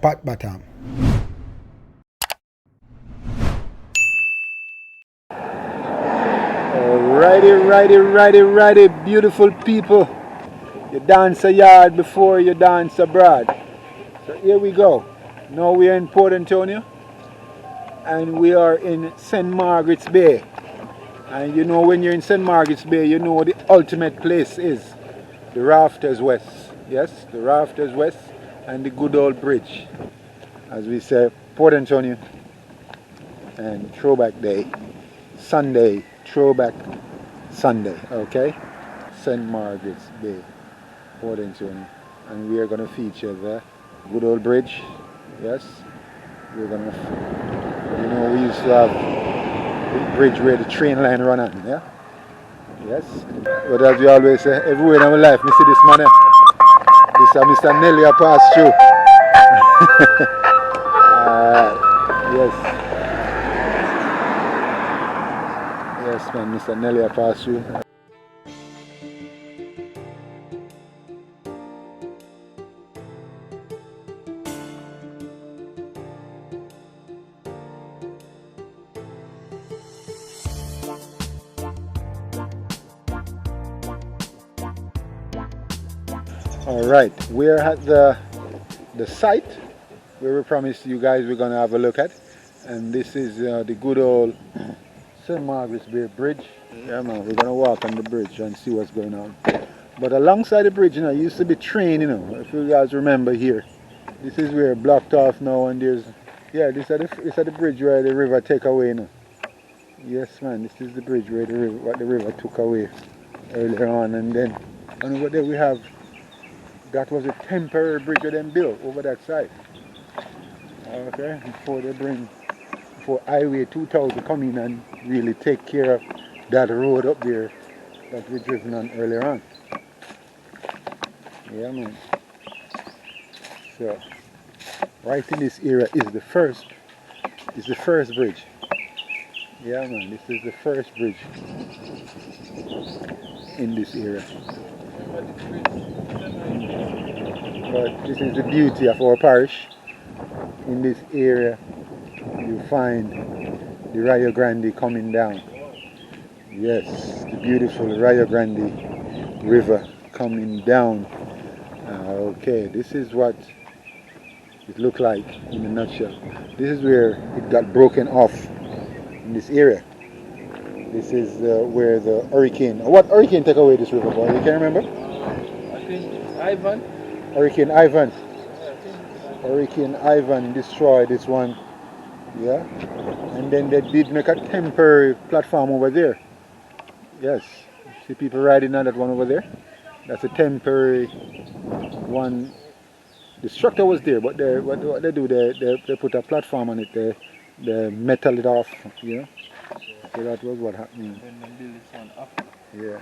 pot bottom. Righty, beautiful people. You dance a yard before you dance abroad. So here we go. Now we are in Port Antonio and we are in St. Margaret's Bay. And you know, when you're in St. Margaret's Bay, you know the ultimate place is the Rafters West. Yes, the Rafters West and the good old bridge. As we say, Port Antonio and Throwback Day. Sunday, Throwback Sunday, okay? St. Margaret's Bay, Port Antonio. And we are going to feature the good old bridge. Yes, we're going to, you know, we used to have the bridge where the train line run on, yeah? Yes. But as we always say, everywhere in our life, we see this man here. This is Mr. Nelly pass through. Yes. Yes, man, Mr. Nelly pass through. Alright, we're at the site where we promised you guys we're going to have a look at. And this is the good old St. Margaret's Bay Bridge. Yeah man, we're going to walk on the bridge and see what's going on. But alongside the bridge, you know, used to be train, you know, if you guys remember here. This is where blocked off now and there's, yeah, this is the bridge where the river take away, you know. Yes man, this is the bridge where the river took away earlier on. And then over there we have, that was a temporary bridge that they built over that side. Okay, before Highway 2000 come in and really take care of that road up there that we driven on earlier on. Yeah man. So right in this area is the first bridge. Yeah man, this is the first bridge in this area. But this is the beauty of our parish. In this area you find the RIO Grande coming down. Yes, the beautiful RIO Grande River coming down. Okay, this is what it looked like in a nutshell. This is where it got broken off in this area. This is where the hurricane, what hurricane took away this river, boy? You can remember? I think Ivan. Hurricane Ivan. Hurricane Ivan destroyed this one. Yeah. And then they did make a temporary platform over there. Yes. See people riding on that one over there? That's a temporary one. The structure was there, but what they do, they put a platform on it, they metal it off, you know. So that was what happened. Then they build this one up. Yeah.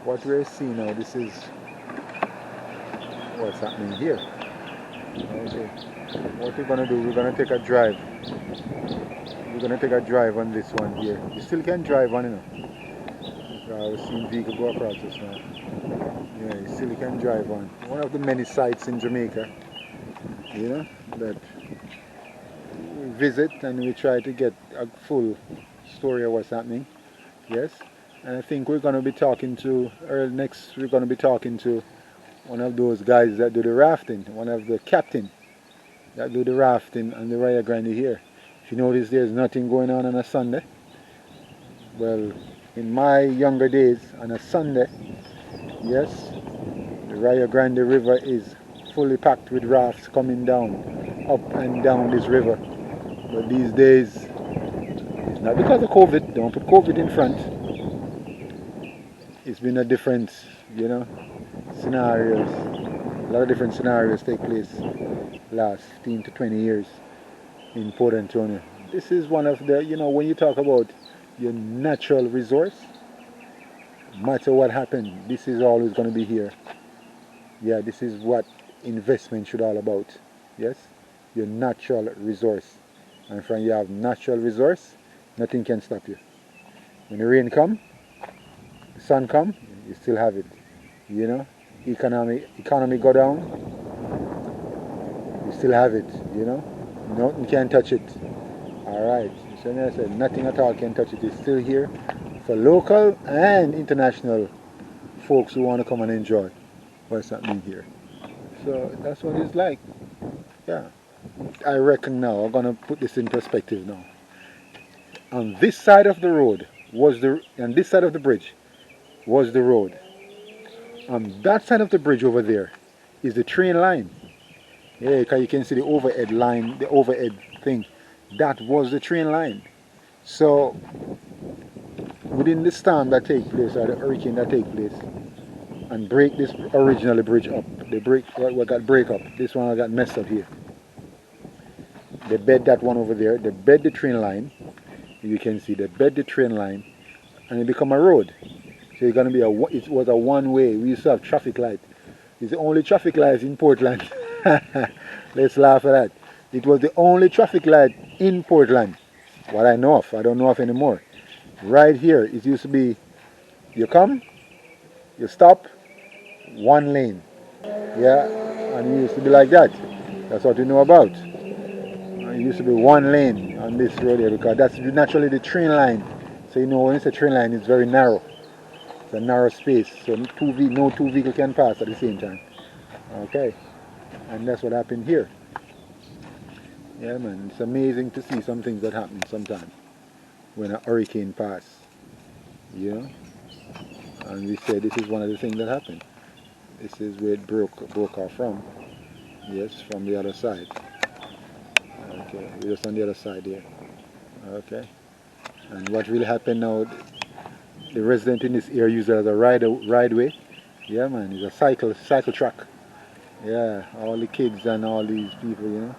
What we're seeing now, this is what's happening here. Okay. What we're gonna do, we're gonna take a drive. We're gonna take a drive on this one here. You still can drive on, you know. I've seen vehicles go across this now. Yeah, you still can drive on. One of the many sites in Jamaica, you know, that we visit and we try to get a full story of what's happening. Yes. And I think we're going to be talking to, next we're going to be talking to one of those guys that do the rafting, one of the captain that do the rafting on the RIO Grande here. If you notice, there's nothing going on a Sunday. Well, in my younger days, on a Sunday, yes, the RIO Grande River is fully packed with rafts coming down, up and down this river. But these days, it's not because of COVID, don't put COVID in front. It's been a different, you know, scenarios. A lot of different scenarios take place last 15 to 20 years in Port Antonio. This is one of the, you know, when you talk about your natural resource, no matter what happened, this is always going to be here. Yeah, this is what investment should all about. Yes, your natural resource. And from you have natural resource, nothing can stop you. When the rain comes, sun come, you still have it. You know, economy go down, you still have it. You know, nothing can touch it. All right. So I said nothing at all can touch it. It's still here for local and international folks who want to come and enjoy what's happening here. So that's what it's like. Yeah. I reckon now I'm gonna put this in perspective now. On this side of the road on this side of the bridge was the road. On that side of the bridge over there is the train line. Yeah, because you can see the overhead line, the overhead thing. That was the train line. So within the storm that take place or the hurricane that take place and break this originally bridge up, they break what got break up. This one got messed up here. They bed that one over there. They bed the train line. You can see they bed the train line, and it become a road. So it's gonna be it was a one way. We used to have traffic light. It's the only traffic lights in Portland. Let's laugh at that. It was the only traffic light in Portland. What I know of. I don't know of anymore. Right here, it used to be, you come, you stop, one lane. Yeah, and it used to be like that. That's what we know about. It used to be one lane on this road here because that's naturally the train line. So you know when it's a train line, it's very narrow. It's a narrow space, so no two vehicles can pass at the same time. Okay, and that's what happened here. Yeah, man, it's amazing to see some things that happen sometimes when a hurricane passes. You know, and we said this is one of the things that happened. This is where it broke off from. Yes, from the other side. Okay, we're just on the other side here. Okay, and what really happened now? The resident in this area use it as a rideway. Yeah, man, it's a cycle track. Yeah, all the kids and all these people, you know,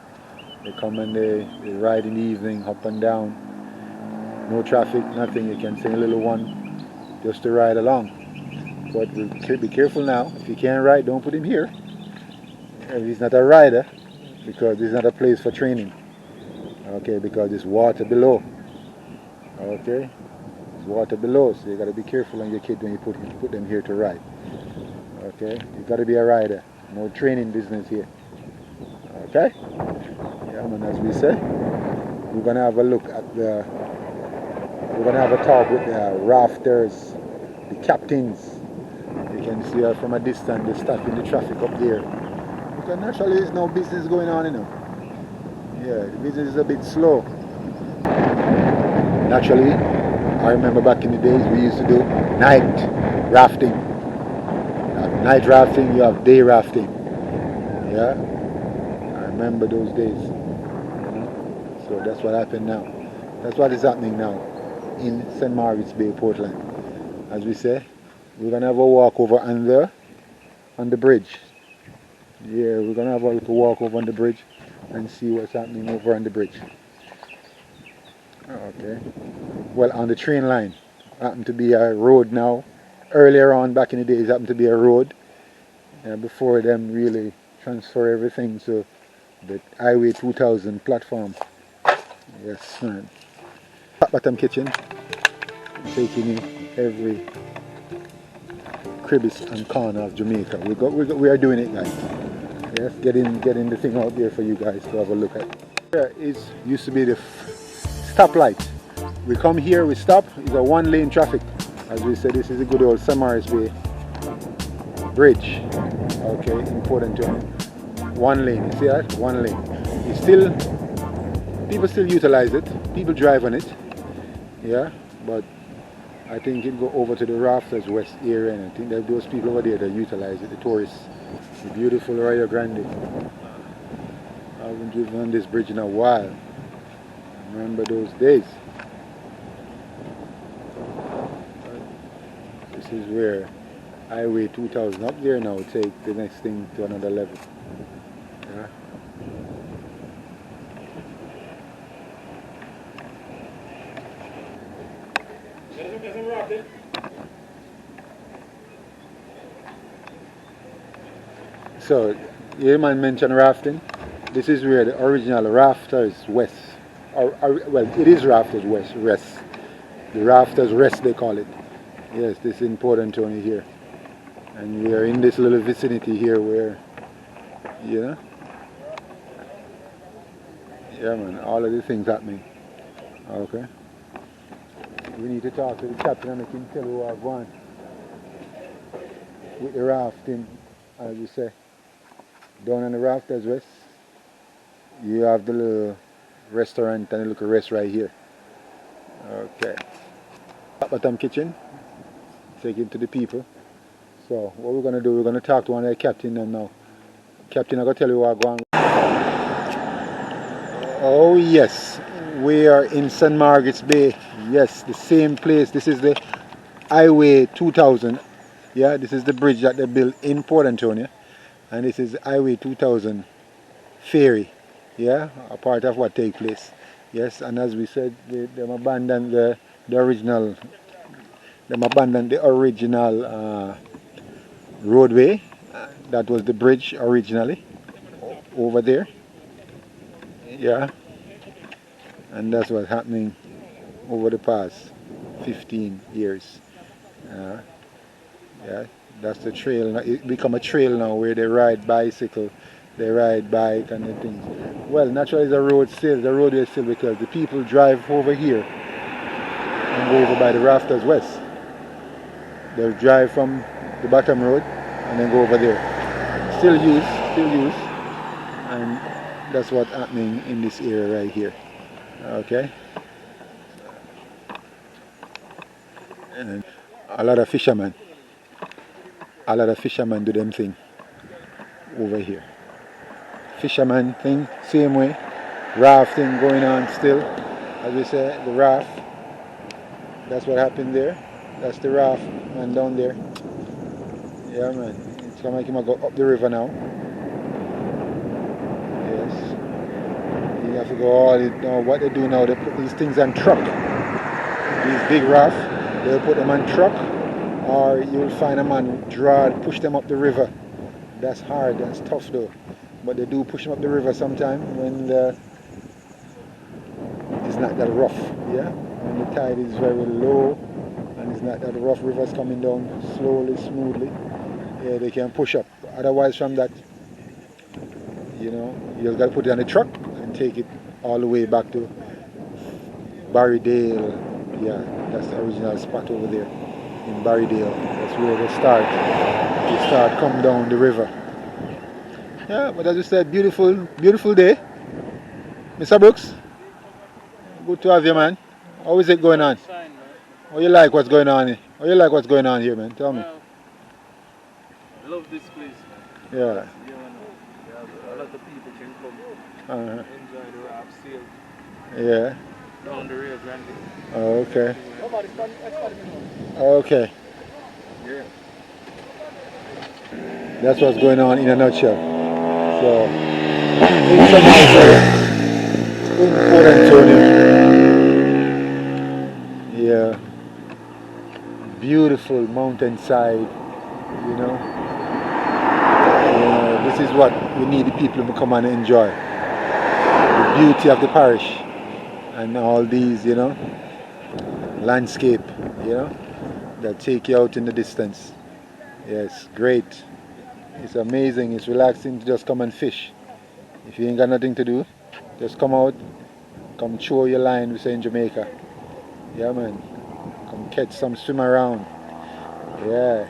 they come and they ride in the evening, up and down. No traffic, nothing. You can sing a little one just to ride along. But be careful now. If you can't ride, don't put him here. If he's not a rider, because this is not a place for training. Okay, because there's water below. Okay, there's water below, so you got to be careful on your kid when you put them here to ride. Okay, you got to be a rider. No training business here. Okay, yeah, man. As we say, we're gonna have a look at we're gonna have a talk with the rafters, the captains. You can see her from a distance. They're stopping the traffic up there. Because naturally there's no business going on, you know. Yeah, the business is a bit slow. Naturally, I remember back in the days we used to do night rafting. You have night rafting, you have day rafting. Yeah, I remember those days. You know? So that's what happened now. That's what is happening now in St. Margaret's Bay, Portland. As we say, we're gonna have a walk over on the bridge. Yeah, we're gonna have a little walk over on the bridge and see what's happening over on the bridge. Okay. Well, on the train line, happened to be a road now. Earlier on, back in the days, happened to be a road. Before them really transfer everything to the Highway 2000 platform. Yes, man. Flat Bottom Kitchen, taking you every crevice and corner of Jamaica. We are doing it, guys. Yes, getting the thing out there for you guys to have a look at. Here used to be the stoplight. We come here, we stop. It's a one-lane traffic. As we said, this is a good old St. Margaret's Bay bridge. Okay, important to one lane. You see that? One lane. It's still, people still utilize it. People drive on it. Yeah, but I think it go over to the Rafters West area, and I think that those people over there that utilize it, the tourists. The beautiful RIO Grande. I haven't driven on this bridge in a while. I remember those days. This is where Highway 2000 up there now take the next thing to another level. Yeah. So, your man mentioned rafting. This is where the original Rafters West, well, it is Rafters West, rest. The Rafters Rest, they call it. Yes, this is in Port Antonio here. And we are in this little vicinity here where, you know, yeah man, all of these things happening. Okay. We need to talk to the captain and I can tell you what I've won with the rafting, as you say. Down on the rafters west, you have the little restaurant and a little rest right here. Okay. Bottom kitchen, taking to the people. So what we're gonna do, we're gonna talk to one of the captain and now. Captain, I'm gonna tell you what I'm going. Oh yes, we are in St. Margaret's Bay. Yes, the same place. This is the Highway 2000. Yeah, this is the bridge that they built in Port Antonio. And this is Highway 2000 ferry. Yeah, a part of what take place. Yes, and as we said, they abandoned the original, roadway. That was the bridge originally over there. Yeah, and that's what's happening over the past 15 years. Yeah, that's the trail. It become a trail now where they ride bicycle, they ride bike and the things. Well, naturally the roadway still because the people drive over here and go over by the rafters west. They'll drive from the bottom road and then go over there. Still use, and that's what's happening in this area right here. Okay. And a lot of fishermen do them thing over here. Fisherman thing, same way. Rafting going on still. As we say, the raft. That's what happened there. That's the raft man down there. Yeah man. It's gonna make him go up the river now. Yes. You have to go all now what they do now, they put these things on truck. These big rafts, they'll put them on truck or you'll find a man push them up the river. That's hard, that's tough though. But they do push them up the river sometime when it's not that rough, yeah? When the tide is very low and it's not that rough, river's coming down slowly, smoothly, yeah, they can push up. Otherwise from that, you know, you've got to put it on a truck and take it all the way back to Barrydale. Yeah, that's the original spot over there in Barrydale. That's where they start coming down the river. Yeah, but as you said, beautiful day. Mr. Brooks, good to have you, man. How is it going on? Fine, man. How you like what's going on here? How you like what's going on here, man? Tell me. Well, I love this place, man. Yeah. You know, a lot of people can come enjoy the raft sail Yeah. down the RIO Grande. Oh, okay. Okay. Yeah. That's what's going on in a nutshell. So, in St. Margaret, in Port Antonio. Yeah. Beautiful mountainside, you know. This is what we need the people to come and enjoy. The beauty of the parish and all these, you know, landscape, you know, that take you out in the distance. Yes, great. It's amazing, it's relaxing to just come and fish. If you ain't got nothing to do, just come out, come throw your line, we say in Jamaica. Yeah man, come catch some, swim around. Yeah,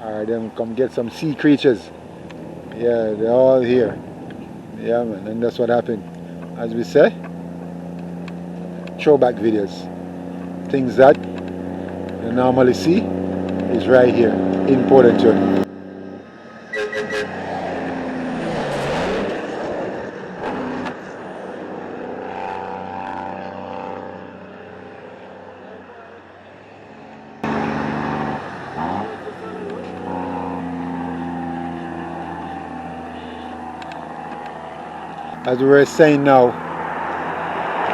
or then come get some sea creatures. Yeah, they're all here. Yeah man, and that's what happened. As we say, throwback videos. Things that you normally see is right here in Port Antonio. As we were saying now,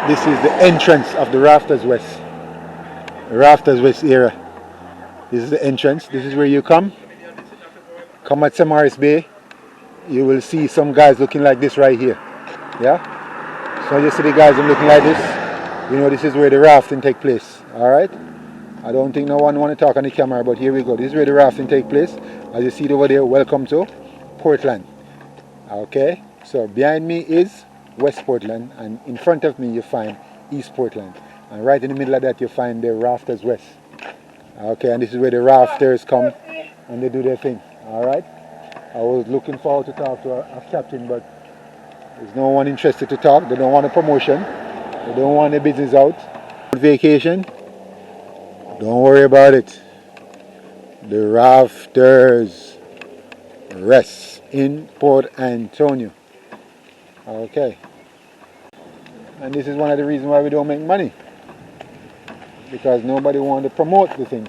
this is the entrance of the Rafters West area. This is the entrance. This is where you come at St. Maurice Bay. You will see some guys looking like this right here. Yeah? So you see the guys looking like this, you know this is where the rafting take place. Alright? I don't think no one want to talk on the camera, but here we go. This is where the rafting take place. As you see it over there, welcome to Portland. Okay, so behind me is West Portland, and in front of me you find East Portland. And right in the middle of that you find the Rafters West. Okay, and this is where the rafters come and they do their thing. Alright? I was looking forward to talk to a captain, but there's no one interested to talk. They don't want a promotion. They don't want the business out. Vacation, don't worry about it. The Rafters rest in Port Antonio. Okay. And this is one of the reasons why we don't make money. Because nobody wants to promote the thing.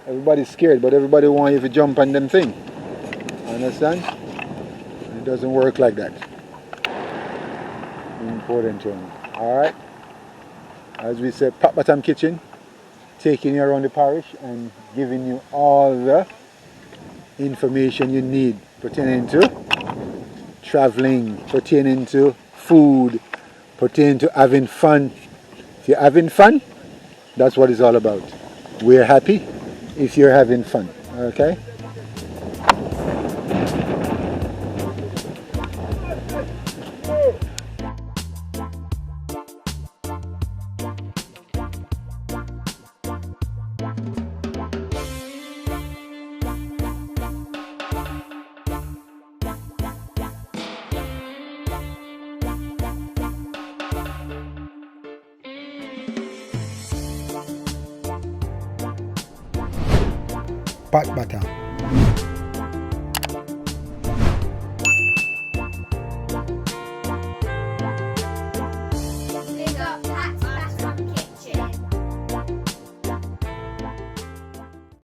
Everybody's scared, but everybody wants you to jump on them thing. Understand? It doesn't work like that in Port Antonio. Alright? As we said, Pat Bottom Kitchen, taking you around the parish and giving you all the information you need pertaining to traveling, pertaining to food, pertaining to having fun. If you're having fun, that's what it's all about. We're happy if you're having fun. Okay? Pat Bottom.